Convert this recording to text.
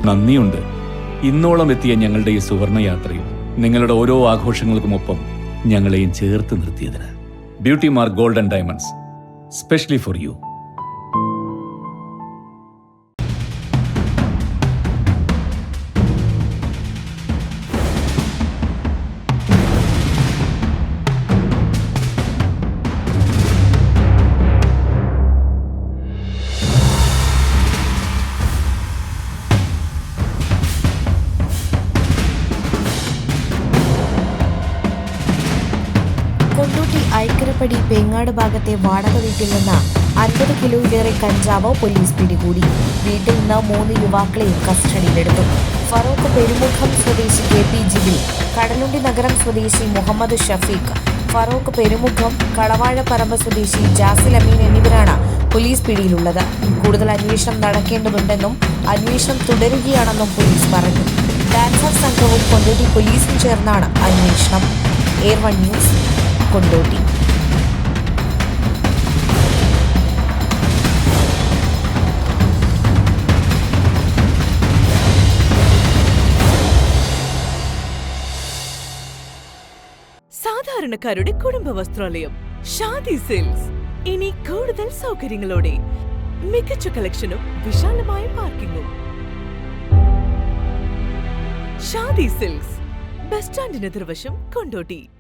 നന്ദിയുണ്ട്. ഇന്നോളം എത്തിയ ഞങ്ങളുടെ ഈ സുവർണയാത്രയിൽ നിങ്ങളുടെ ഓരോ ആഘോഷങ്ങൾക്കുമൊപ്പം ഞങ്ങളെയും ചേർത്ത് നിർത്തിയതിന്. Beauty mark gold and diamonds, specially for you. Kondotty Aikkarappadi Pengad ഭാഗത്തെ വാടക വീട്ടിൽ നിന്ന് 50 കിലോയിലേറെ കഞ്ചാവ് പോലീസ് പിടികൂടി. വീട്ടിൽ നിന്ന് 3 യുവാക്കളെയും കസ്റ്റഡിയിലെടുത്തു. ഫറോക്ക് പെരുമുഖം സ്വദേശി KP ജിബിൽ, കടലുണ്ടി നഗരം സ്വദേശി മുഹമ്മദ് ഷഫീഖ്, ഫറോക്ക് പെരുമുഖം കളവാഴപ്പറമ്പ് സ്വദേശി ജാസിൽ അമീൻ എന്നിവരാണ് പോലീസ് പിടിയിലുള്ളത്. കൂടുതൽ അന്വേഷണം നടക്കേണ്ടതുണ്ടെന്നും അന്വേഷണം തുടരുകയാണെന്നും പോലീസ് പറഞ്ഞു. ഡാൻസർ സംഘവും കൊണ്ടോട്ടി പോലീസും ചേർന്നാണ് അന്വേഷണം. Air 1 news, Kondotty. സാധാരണക്കാരുടെ കുടുംബ വസ്ത്രാലയം ഷാദി സിൽക്സ്. ഇനി കൂടുതൽ സൗകര്യങ്ങളോടെ മികച്ച കളക്ഷനും വിശാലമായ പാർക്കിങ്ങും. ഷാദി സിൽക്സ്, ബസ് സ്റ്റാൻഡിന് എതിർവശം, കൊണ്ടോട്ടി.